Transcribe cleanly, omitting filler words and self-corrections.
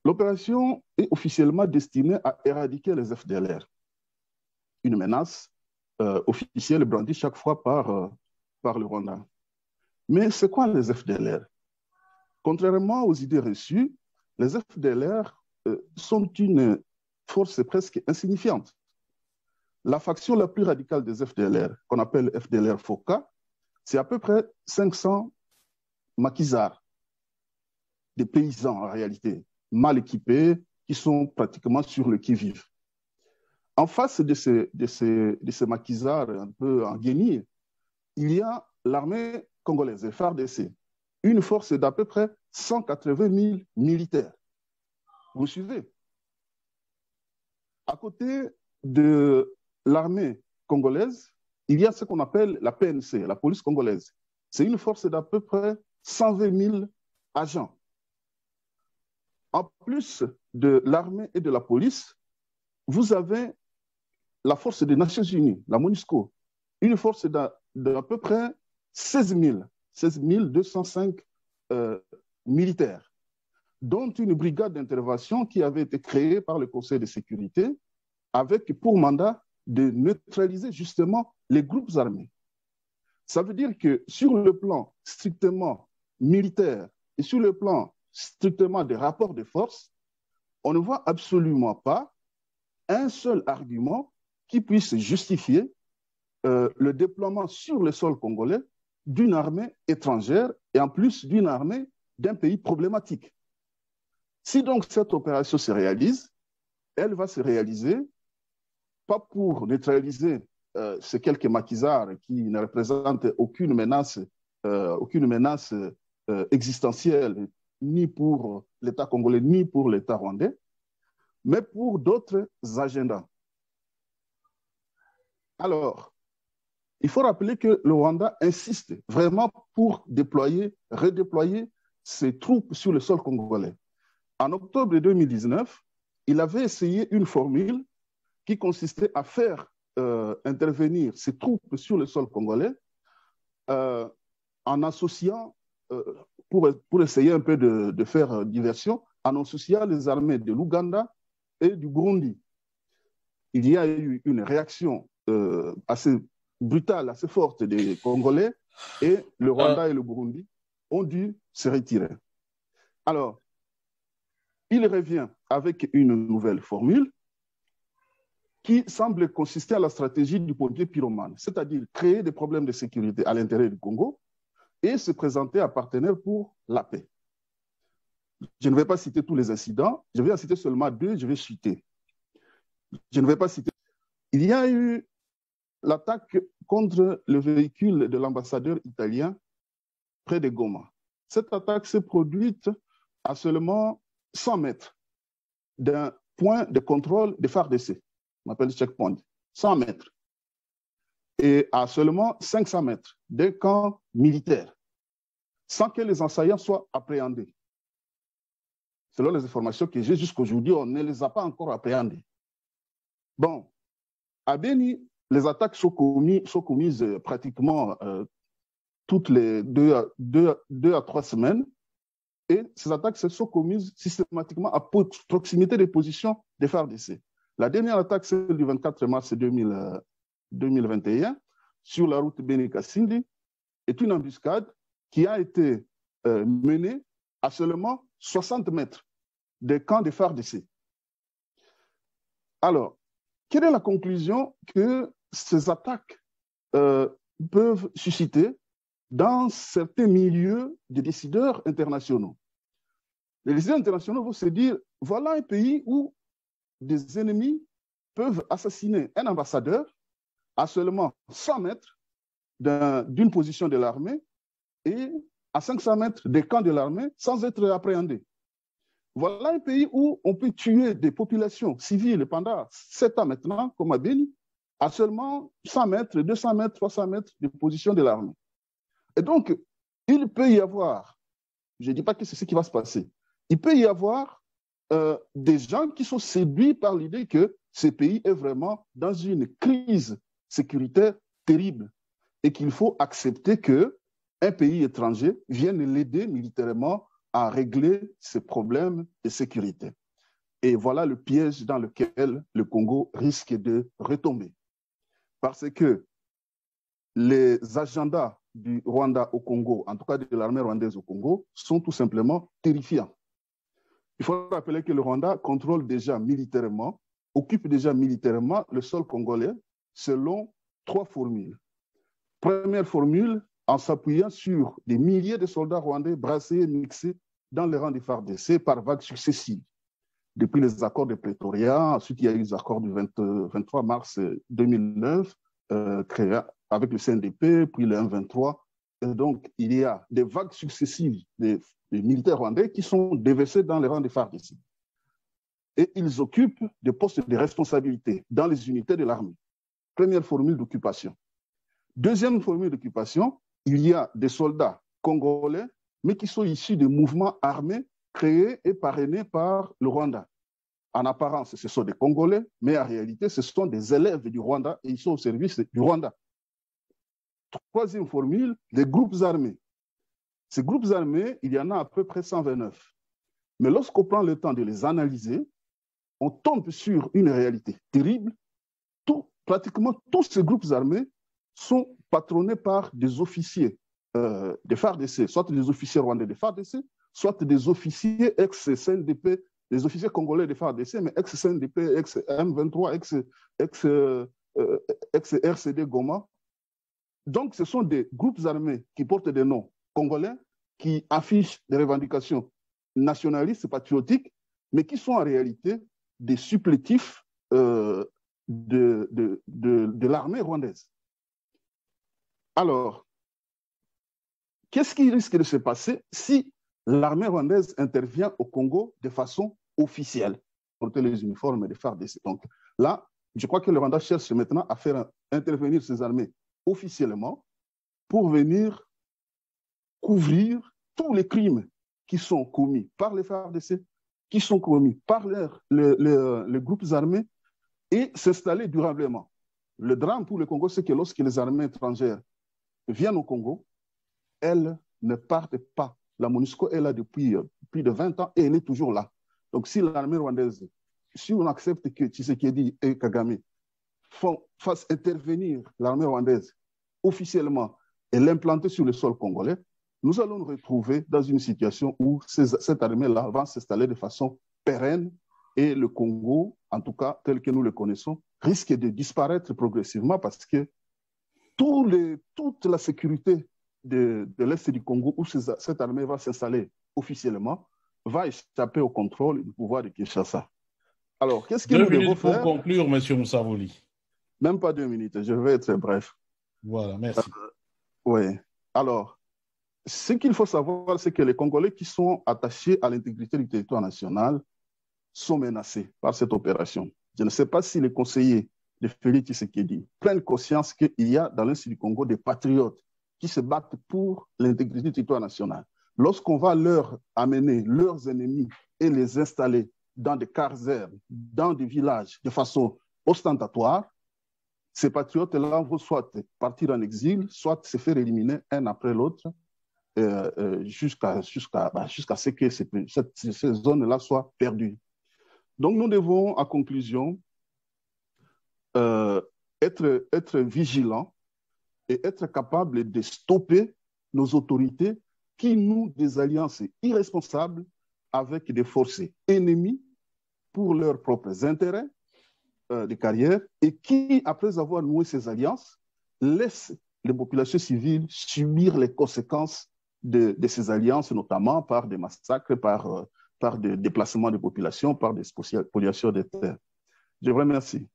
L'opération est officiellement destinée à éradiquer les FDLR, une menace officielle brandie chaque fois par le Rwanda. Mais c'est quoi les FDLR? Contrairement aux idées reçues, les FDLR sont une force presque insignifiante. La faction la plus radicale des FDLR, qu'on appelle FDLR Foka, c'est à peu près 500 maquisards, des paysans en réalité, mal équipés, qui sont pratiquement sur le qui-vive. En face de ces maquisards un peu en guenilles, il y a l'armée congolaise, le FARDC, une force d'à peu près 180 000 militaires. Vous suivez? À côté de l'armée congolaise, il y a ce qu'on appelle la PNC, la police congolaise. C'est une force d'à peu près 120 000 agents. En plus de l'armée et de la police, vous avez la force des Nations Unies, la MONUSCO, une force d'à peu près 16 205 militaires, dont une brigade d'intervention qui avait été créée par le Conseil de sécurité avec pour mandat de neutraliser justement les groupes armés. Ça veut dire que sur le plan strictement militaire et sur le plan strictement des rapports de force, on ne voit absolument pas un seul argument qui puisse justifier le déploiement sur le sol congolais d'une armée étrangère et en plus d'une armée d'un pays problématique. Si donc cette opération se réalise, elle va se réaliser pas pour neutraliser ces quelques maquisards qui ne représentent aucune menace existentielle ni pour l'État congolais ni pour l'État rwandais, mais pour d'autres agendas. Alors, il faut rappeler que le Rwanda insiste vraiment pour redéployer ses troupes sur le sol congolais. En octobre 2019, il avait essayé une formule qui consistait à faire intervenir ses troupes sur le sol congolais en associant, pour essayer un peu de faire diversion, en associant les armées de l'Ouganda et du Burundi. Il y a eu une réaction assez brutale, assez forte des Congolais, et le Rwanda et le Burundi ont dû se retirer. Alors, il revient avec une nouvelle formule qui semble consister à la stratégie du pompier pyromane, c'est-à-dire créer des problèmes de sécurité à l'intérieur du Congo et se présenter à partenaire pour la paix. Je ne vais pas citer tous les incidents, je vais en citer seulement deux, je vais citer. Je ne vais pas citer. Il y a eu l'attaque contre le véhicule de l'ambassadeur italien près de Goma. Cette attaque s'est produite à seulement 100 mètres d'un point de contrôle des FARDC, on appelle checkpoint, 100 mètres, et à seulement 500 mètres d'un camp militaire, sans que les assaillants soient appréhendés. Selon les informations que j'ai jusqu'aujourd'hui, on ne les a pas encore appréhendés. Bon, à Beni, les attaques sont commises pratiquement toutes les deux à 3 semaines, et ces attaques se sont commises systématiquement à proximité des positions des FARDC. La dernière attaque, celle du 24 mars 2021, sur la route Beni-Kassindi, est une embuscade qui a été menée à seulement 60 mètres des camps des FARDC. Alors, quelle est la conclusion que ces attaques peuvent susciter dans certains milieux de décideurs internationaux? Les décideurs internationaux vont se dire, voilà un pays où des ennemis peuvent assassiner un ambassadeur à seulement 100 mètres d'une position de l'armée et à 500 mètres des camps de l'armée sans être appréhendés. Voilà un pays où on peut tuer des populations civiles pendant 7 ans maintenant, comme à Beni, à seulement 100 mètres, 200 mètres, 300 mètres de position de l'armée. Et donc, il peut y avoir, je ne dis pas que c'est ce qui va se passer, il peut y avoir des gens qui sont séduits par l'idée que ce pays est vraiment dans une crise sécuritaire terrible et qu'il faut accepter qu'un pays étranger vienne l'aider militairement à régler ces problèmes de sécurité. Et voilà le piège dans lequel le Congo risque de retomber. Parce que les agendas du Rwanda au Congo, en tout cas de l'armée rwandaise au Congo, sont tout simplement terrifiants. Il faut rappeler que le Rwanda contrôle déjà militairement, occupe déjà militairement le sol congolais selon 3 formules. Première formule, en s'appuyant sur des milliers de soldats rwandais brassés et mixés dans les rangs des FARDC par vagues successives. Depuis les accords de Pretoria, ensuite il y a eu les accords du 23 mars 2009, avec le CNDP, puis le M23. Et donc, il y a des vagues successives des militaires rwandais qui sont déversés dans les rangs des FARDC. Et ils occupent des postes de responsabilité dans les unités de l'armée. Première formule d'occupation. Deuxième formule d'occupation, il y a des soldats congolais, mais qui sont issus de mouvements armés créés et parrainés par le Rwanda. En apparence, ce sont des Congolais, mais en réalité, ce sont des élèves du Rwanda et ils sont au service du Rwanda. Troisième formule, les groupes armés. Ces groupes armés, il y en a à peu près 129. Mais lorsqu'on prend le temps de les analyser, on tombe sur une réalité terrible. Pratiquement tous ces groupes armés sont patronnés par des officiers des FARDC, soit des officiers rwandais des FARDC, soit des officiers ex-CNDP, des officiers congolais des FARDC, mais ex-CNDP, ex-M23, ex-RCD Goma. Donc, ce sont des groupes armés qui portent des noms congolais, qui affichent des revendications nationalistes, patriotiques, mais qui sont en réalité des supplétifs de l'armée rwandaise. Alors, qu'est-ce qui risque de se passer si l'armée rwandaise intervient au Congo de façon officielle, porter les uniformes des FARDC? Donc là, je crois que le Rwanda cherche maintenant à faire intervenir ses armées officiellement pour venir couvrir tous les crimes qui sont commis par les FARDC, qui sont commis par les groupes armés et s'installer durablement. Le drame pour le Congo, c'est que lorsque les armées étrangères viennent au Congo, elles ne partent pas. La MONUSCO est là depuis plus de 20 ans et elle est toujours là. Donc si l'armée rwandaise, si on accepte que Tshisekedi et Kagame fassent intervenir l'armée rwandaise officiellement et l'implanter sur le sol congolais, nous allons nous retrouver dans une situation où cette armée-là va s'installer de façon pérenne et le Congo, en tout cas tel que nous le connaissons, risque de disparaître progressivement parce que toute la sécurité de l'Est du Congo, où cette armée va s'installer officiellement, va échapper au contrôle du pouvoir de Kinshasa. Alors, qu'est-ce que nous devons faire? 2 minutes pour conclure, M. Moussavouli. Même pas 2 minutes, je vais être bref. Voilà, merci. Oui. Alors, ce qu'il faut savoir, c'est que les Congolais qui sont attachés à l'intégrité du territoire national sont menacés par cette opération. Je ne sais pas si les conseillers de Félix Tshisekedi prennent conscience qu'il y a dans l'Est du Congo des patriotes qui se battent pour l'intégrité du territoire national. Lorsqu'on va leur amener leurs ennemis et les installer dans des casernes, dans des villages de façon ostentatoire, ces patriotes-là vont soit partir en exil, soit se faire éliminer un après l'autre jusqu'à ce que ces zones-là soient perdues. Donc nous devons, en conclusion, être vigilants et être capables de stopper nos autorités qui nouent des alliances irresponsables avec des forces ennemies pour leurs propres intérêts de carrière et qui, après avoir noué ces alliances, laissent les populations civiles subir les conséquences de ces alliances, notamment par des massacres, par des déplacements de population, par des spoliations de terres. Je vous remercie.